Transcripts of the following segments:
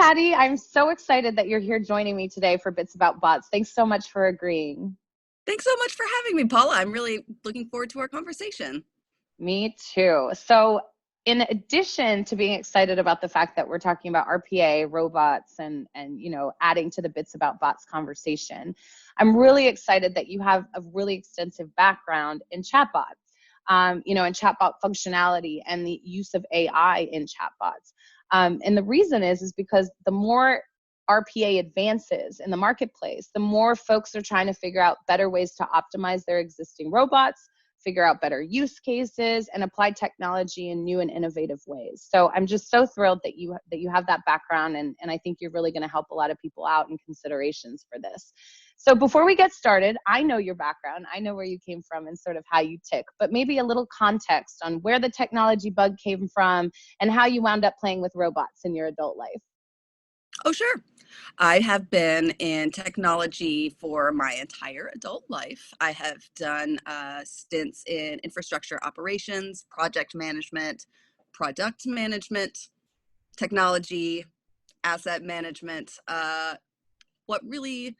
Patty. I'm so excited that you're here joining me today for Bitz About Botz. Thanks so much for agreeing. Thanks so much for having me, Paula. I'm really looking forward to our conversation. Me too. So in addition to being excited about the fact that we're talking about RPA, robots, and adding to the Bitz About Botz conversation, I'm really excited that you have a really extensive background in chatbot, in chatbot functionality and the use of AI in chatbots. And the reason is because the more RPA advances in the marketplace, the more folks are trying to figure out better ways to optimize their existing robots, figure out better use cases, and apply technology in new and innovative ways. So I'm just so thrilled that you have that background, and I think you're really going to help a lot of people out in considerations for this. So before we get started, I know your background, I know where you came from and sort of how you tick, but maybe a little context on where the technology bug came from and how you wound up playing with robots in your adult life. Oh, sure. I have been in technology for my entire adult life. I have done stints in infrastructure operations, project management, product management, technology, asset management. What really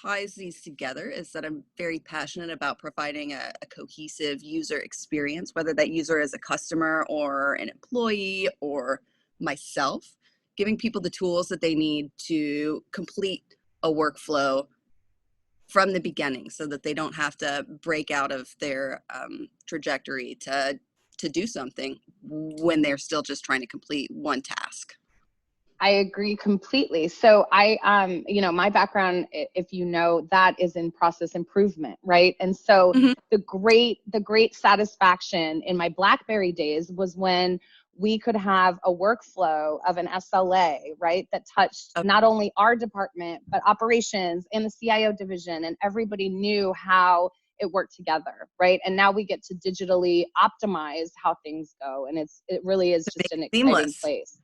ties these together is that I'm very passionate about providing a cohesive user experience, whether that user is a customer or an employee or myself, giving people the tools that they need to complete a workflow from the beginning so that they don't have to break out of their trajectory to do something when they're still just trying to complete one task. I agree completely. So my background, if you know, that is in process improvement, right? And so the great satisfaction in my BlackBerry days was when we could have a workflow of an SLA, right? That touched not only our department, but operations and the CIO division, and everybody knew how it worked together, right? And now we get to digitally optimize how things go. And it really is just an exciting place.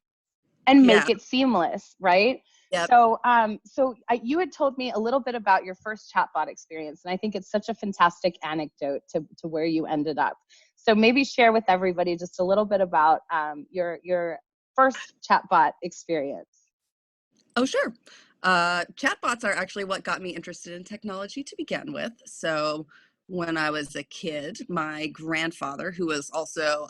And make it seamless, right? Yep. So, you had told me a little bit about your first chatbot experience, and I think it's such a fantastic anecdote to where you ended up. So maybe share with everybody just a little bit about your first chatbot experience. Oh, sure. Chatbots are actually what got me interested in technology to begin with. So when I was a kid, my grandfather, who was also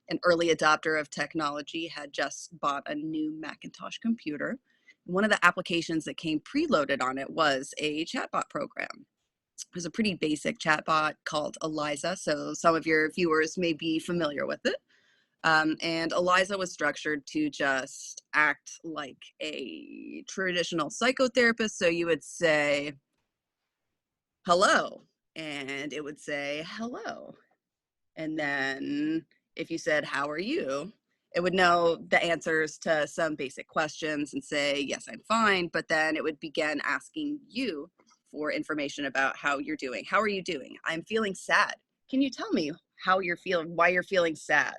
an early adopter of technology, had just bought a new Macintosh computer. One of the applications that came preloaded on it was a chatbot program. It was a pretty basic chatbot called Eliza, so some of your viewers may be familiar with it. And Eliza was structured to just act like a traditional psychotherapist. So you would say, hello, and it would say, hello. And then if you said, how are you? It would know the answers to some basic questions and say, yes, I'm fine. But then it would begin asking you for information about how you're doing. How are you doing? I'm feeling sad. Can you tell me how you're feeling, why you're feeling sad?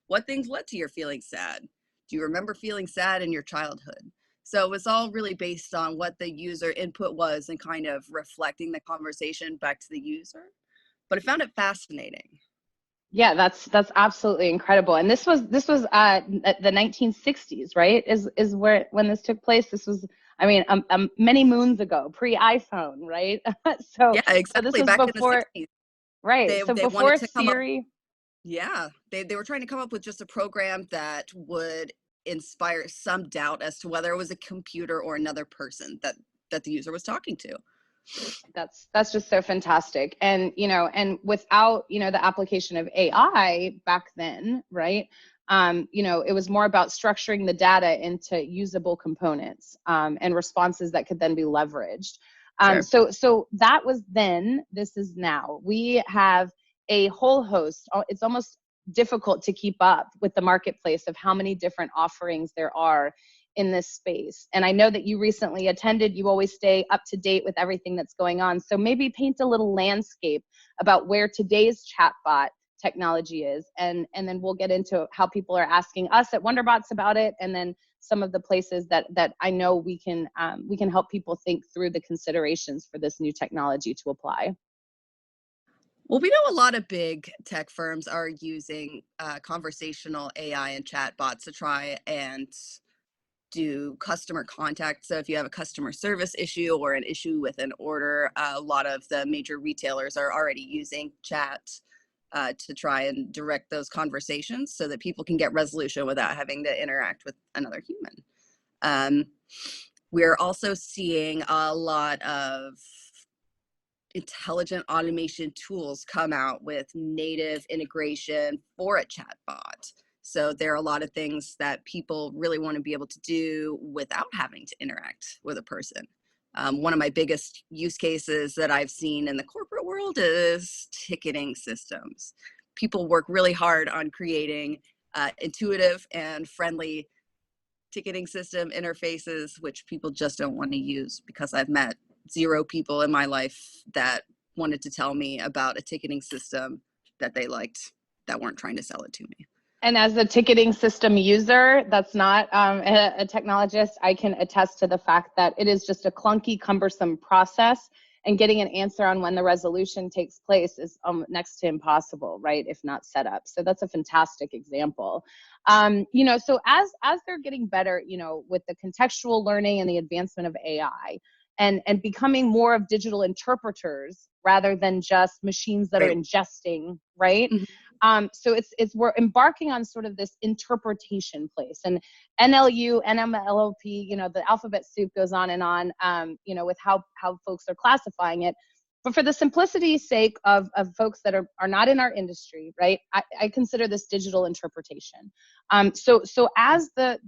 What things led to your feeling sad? Do you remember feeling sad in your childhood? So it was all really based on what the user input was and kind of reflecting the conversation back to the user. But I found it fascinating. Yeah, that's absolutely incredible. And this was the 1960s, right? Is where when this took place. This was, I mean, many moons ago, pre-iPhone, right? Yeah, exactly. So this was back before, in the 60s. right? So They before wanted to Siri. Yeah, they were trying to come up with just a program that would inspire some doubt as to whether it was a computer or another person that the user was talking to. That's just so fantastic. And without the application of AI back then, right? It was more about structuring the data into usable components and responses that could then be leveraged. Sure. So that was then. This is now. We have a whole host. It's almost difficult to keep up with the marketplace of how many different offerings there are in this space. And I know that you recently attended. You always stay up to date with everything that's going on. So maybe paint a little landscape about where today's chatbot technology is, and then we'll get into how people are asking us at WonderBotz about it, and then some of the places that I know we can help people think through the considerations for this new technology to apply. Well, we know a lot of big tech firms are using conversational AI and chatbots to try and do customer contact. So if you have a customer service issue or an issue with an order, a lot of the major retailers are already using chat to try and direct those conversations so that people can get resolution without having to interact with another human. We're also seeing a lot of intelligent automation tools come out with native integration for a chatbot. So there are a lot of things that people really want to be able to do without having to interact with a person. One of my biggest use cases that I've seen in the corporate world is ticketing systems. People work really hard on creating intuitive and friendly ticketing system interfaces, which people just don't want to use, because I've met 0 people in my life that wanted to tell me about a ticketing system that they liked that weren't trying to sell it to me. And as a ticketing system user, that's not a technologist, I can attest to the fact that it is just a clunky, cumbersome process, and getting an answer on when the resolution takes place is next to impossible, right? If not set up. So that's a fantastic example. You know, so as they're getting better, you know, with the contextual learning and the advancement of AI, and becoming more of digital interpreters rather than just machines that are ingesting, right? So we're embarking on sort of this interpretation place, and NLU, NMLOP, you know, the alphabet soup goes on and on, you know, with how folks are classifying it. But for the simplicity's sake of folks that are not in our industry, right, I consider this digital interpretation. So as the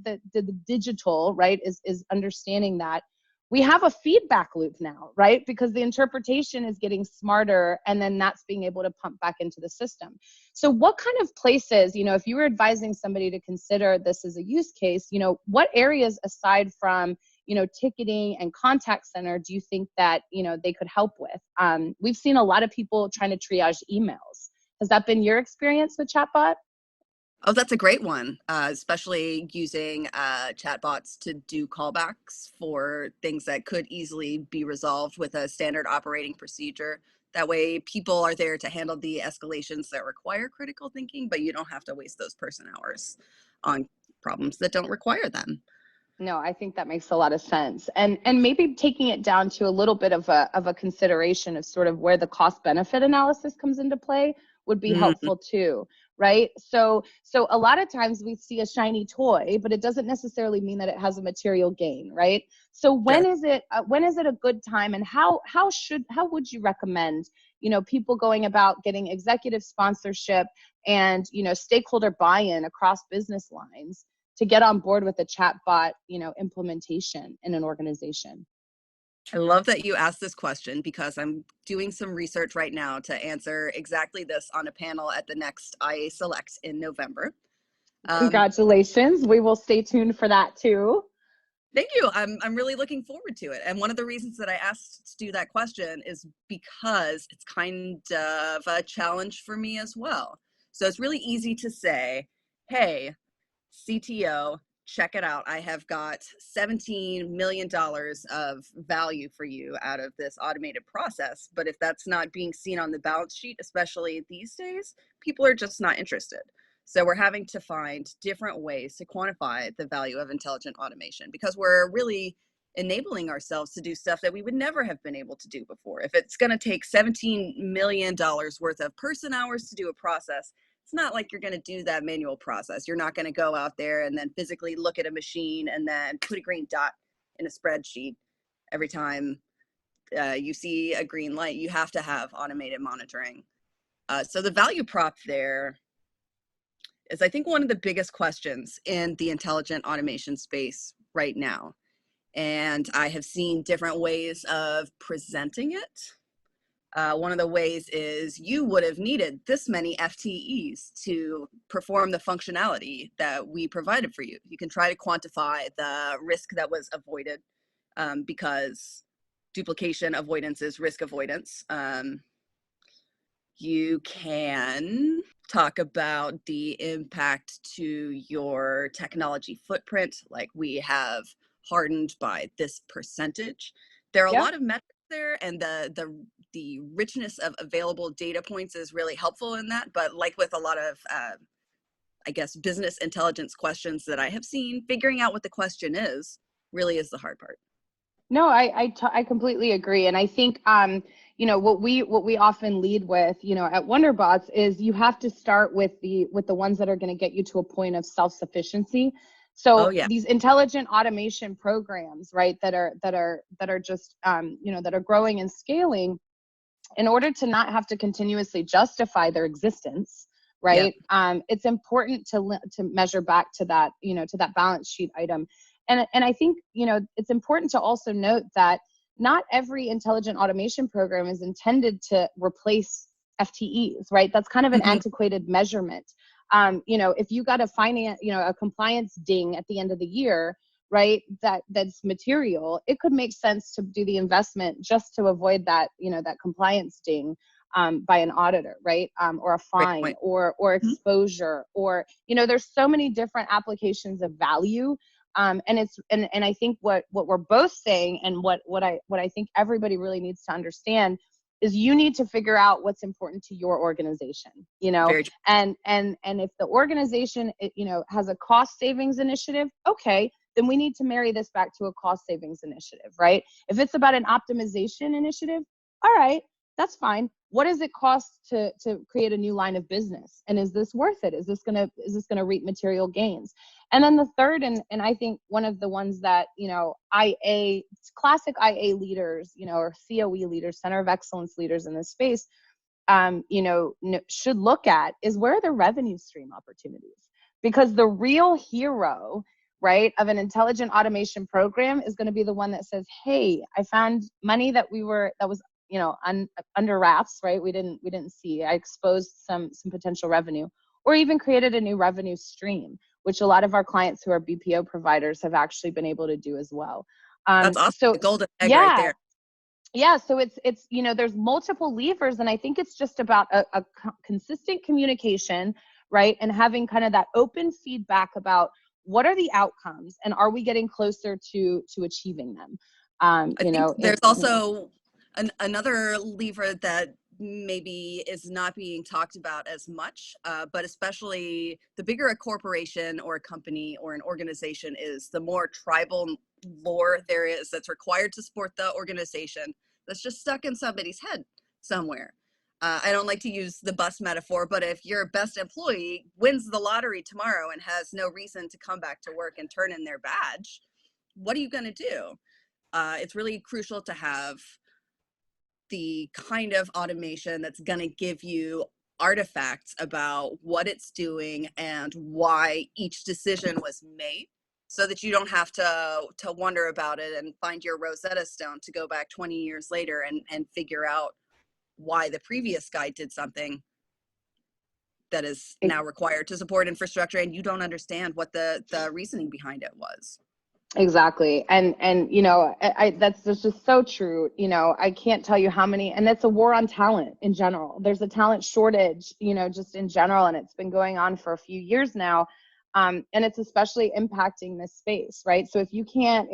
digital, right, is understanding that, we have a feedback loop now, right? Because the interpretation is getting smarter, and then that's being able to pump back into the system. So what kind of places, you know, if you were advising somebody to consider this as a use case, you know, what areas aside from, you know, ticketing and contact center do you think that, you know, they could help with? We've seen a lot of people trying to triage emails. Has that been your experience with Chatbot? Oh, that's a great one, especially using chatbots to do callbacks for things that could easily be resolved with a standard operating procedure. That way, people are there to handle the escalations that require critical thinking, but you don't have to waste those person hours on problems that don't require them. No, I think that makes a lot of sense. And maybe taking it down to a little bit of a consideration of sort of where the cost benefit analysis comes into play would be helpful too, right? So a lot of times we see a shiny toy, but it doesn't necessarily mean that it has a material gain, right? So when is it a good time, and how would you recommend, you know, people going about getting executive sponsorship and, you know, stakeholder buy-in across business lines to get on board with the chatbot, you know, implementation in an organization? I love that you asked this question, because I'm doing some research right now to answer exactly this on a panel at the next IA Select in November. Congratulations. We will stay tuned for that too. Thank you. I'm really looking forward to it. And one of the reasons that I asked to do that question is because it's kind of a challenge for me as well. So it's really easy to say, hey, CTO, check it out. I have got $17 million of value for you out of this automated process. But if that's not being seen on the balance sheet, especially these days, people are just not interested. So we're having to find different ways to quantify the value of intelligent automation, because we're really enabling ourselves to do stuff that we would never have been able to do before. If it's going to take $17 million worth of person hours to do a process, it's not like you're going to do that manual process. You're not going to go out there and then physically look at a machine and then put a green dot in a spreadsheet every time you see a green light. You have to have automated monitoring. So the value prop there is, I think, one of the biggest questions in the intelligent automation space right now. And I have seen different ways of presenting it. One of the ways is you would have needed this many FTEs to perform the functionality that we provided for you. You can try to quantify the risk that was avoided, because duplication avoidance is risk avoidance. You can talk about the impact to your technology footprint, like we have hardened by this percentage. There are a lot of metrics there, and the richness of available data points is really helpful in that. But like with a lot of I guess, business intelligence questions that I have seen, figuring out what the question is really is the hard part. No, I completely agree. And I think, what we often lead with, at WonderBotz is you have to start with the ones that are going to get you to a point of self-sufficiency. Oh So yeah. these intelligent automation programs, right, that are just, that are growing and scaling, in order to not have to continuously justify their existence, Yep. right? It's important to measure back to that, to that balance sheet item. And I think, it's important to also note that not every intelligent automation program is intended to replace FTEs, right? That's kind of an Mm-hmm. antiquated measurement. If you got a compliance ding at the end of the year, right, that's material, it could make sense to do the investment just to avoid that, that compliance ding, by an auditor, right? Or a Great fine, point. or exposure, or, there's so many different applications of value. And I think what we're both saying, and what I think everybody really needs to understand, is you need to figure out what's important to your organization, Very true. and if the organization, has a cost savings initiative, okay, then we need to marry this back to a cost savings initiative, right? If it's about an optimization initiative, all right, that's fine. What does it cost to create a new line of business? And is this worth it? Is this gonna reap material gains? And then the third, and I think one of the ones that, classic IA leaders, or COE leaders, Center of Excellence leaders in this space, should look at is, where are the revenue stream opportunities? Because the real hero, right, of an intelligent automation program is going to be the one that says, hey, I found money that was, under wraps, right? We didn't see. I exposed some potential revenue, or even created a new revenue stream, which a lot of our clients who are BPO providers have actually been able to do as well. That's awesome. So The golden egg right yeah, there. yeah, so it's there's multiple levers, and I think it's just about a consistent communication, right, and having kind of that open feedback about what are the outcomes, and are we getting closer to achieving them. I think there's also another lever that maybe is not being talked about as much, but especially the bigger a corporation or a company or an organization is, the more tribal lore there is that's required to support the organization, that's just stuck in somebody's head somewhere. I don't like to use the bus metaphor, but if your best employee wins the lottery tomorrow and has no reason to come back to work and turn in their badge, what are you going to do? It's really crucial to have the kind of automation that's going to give you artifacts about what it's doing and why each decision was made, so that you don't have to wonder about it and find your Rosetta Stone to go back 20 years later and figure out why the previous guy did something that is now required to support infrastructure, and you don't understand what the reasoning behind it was. Exactly. And that's just so true. I can't tell you how many, and that's a war on talent in general. There's a talent shortage, just in general, and it's been going on for a few years now. And it's especially impacting this space, right? So if you can't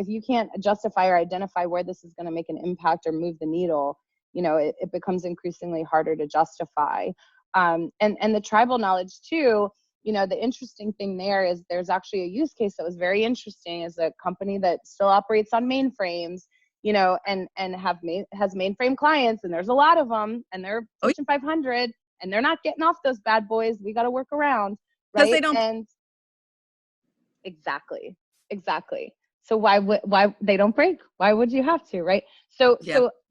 justify or identify where this is going to make an impact or move the needle, it becomes increasingly harder to justify. And the tribal knowledge too. The interesting thing there is there's actually a use case that was very interesting, is a company that still operates on mainframes, and has mainframe clients, and there's a lot of them, and they're Fortune 500, and they're not getting off those bad boys. We got to work around, right? Because they don't. And exactly. So why they don't break? Why would you have to, right? So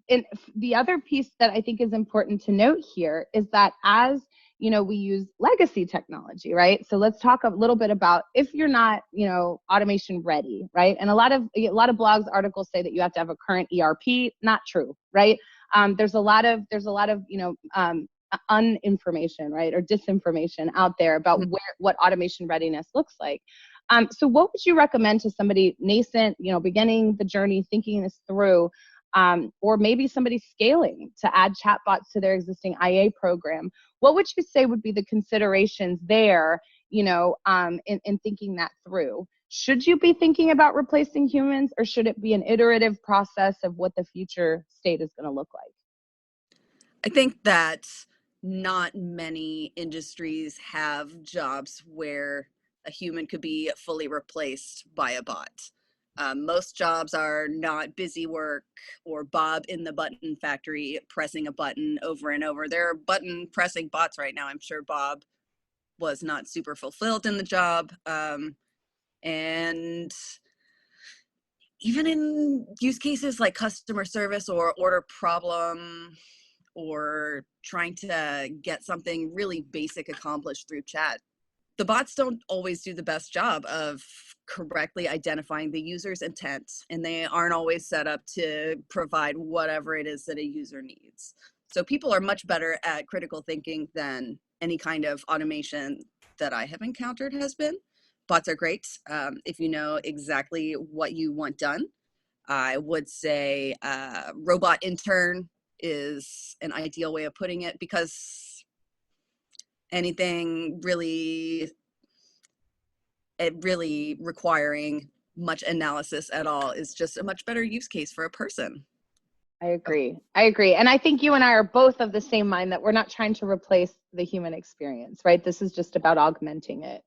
in the other piece that I think is important to note here is that as we use legacy technology, right? So let's talk a little bit about if you're not, automation ready, right? And a lot of blogs, articles say that you have to have a current ERP. Not true, right? There's a lot of uninformation, right, or disinformation out there about what automation readiness looks like. So what would you recommend to somebody nascent, beginning the journey, thinking this through? Or maybe somebody scaling to add chatbots to their existing IA program? What would you say would be the considerations there, in thinking that through? Should you be thinking about replacing humans, or should it be an iterative process of what the future state is going to look like? I think that not many industries have jobs where a human could be fully replaced by a bot. Most jobs are not busy work or Bob in the button factory pressing a button over and over. There are button pressing bots right now. I'm sure Bob was not super fulfilled in the job. And even in use cases like customer service or order problem or trying to get something really basic accomplished through chat, the bots don't always do the best job of correctly identifying the user's intent, and they aren't always set up to provide whatever it is that a user needs. So people are much better at critical thinking than any kind of automation that I have encountered has been. Bots are great if you know exactly what you want done. I would say robot intern is an ideal way of putting it, because anything really requiring much analysis at all is just a much better use case for a person. I agree. I agree. And I think you and I are both of the same mind that we're not trying to replace the human experience, right? This is just about augmenting it.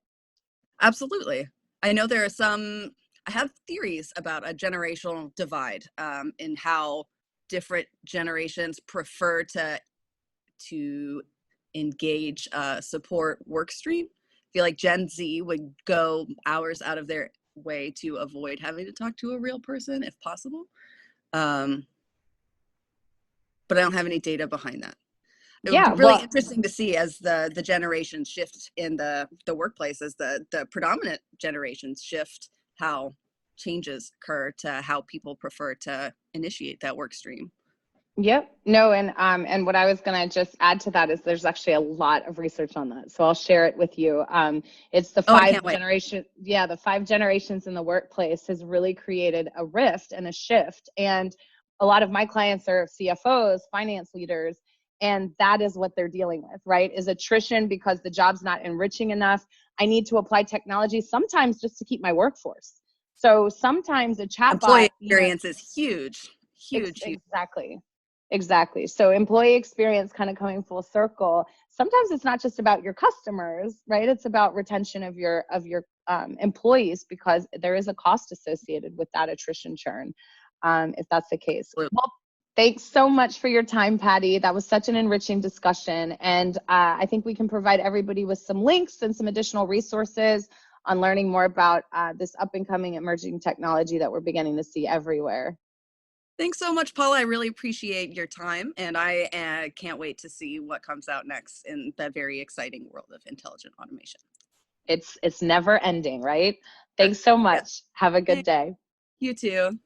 Absolutely. I know there are some, I have theories about a generational divide in how different generations prefer to engage support work stream. I feel like Gen Z would go hours out of their way to avoid having to talk to a real person if possible. But I don't have any data behind that. It would be Yeah, really well, interesting to see as the generations shift in the workplace, as the predominant generations shift, how changes occur to how people prefer to initiate that work stream. yep. No, and what I was going to just add to that is there's actually a lot of research on that. So I'll share it with you. It's the Oh, I five can't wait. generation, yeah, the 5 generations in the workplace has really created a rift and a shift. And a lot of my clients are CFOs, finance leaders, and that is what they're dealing with, right? Is attrition because the job's not enriching enough. I need to apply technology sometimes just to keep my workforce. So sometimes a chatbot, Employee experience is huge, huge, huge. exactly. Exactly. So employee experience kind of coming full circle. Sometimes it's not just about your customers, right? It's about retention of your employees, because there is a cost associated with that attrition churn, if that's the case. Well, thanks so much for your time, Patty. That was such an enriching discussion. And I think we can provide everybody with some links and some additional resources on learning more about this up and coming emerging technology that we're beginning to see everywhere. Thanks so much, Paula. I really appreciate your time, and I can't wait to see what comes out next in the very exciting world of intelligent automation. It's never ending, right? Thanks so Yeah. much. Have a good Thanks. day. You too.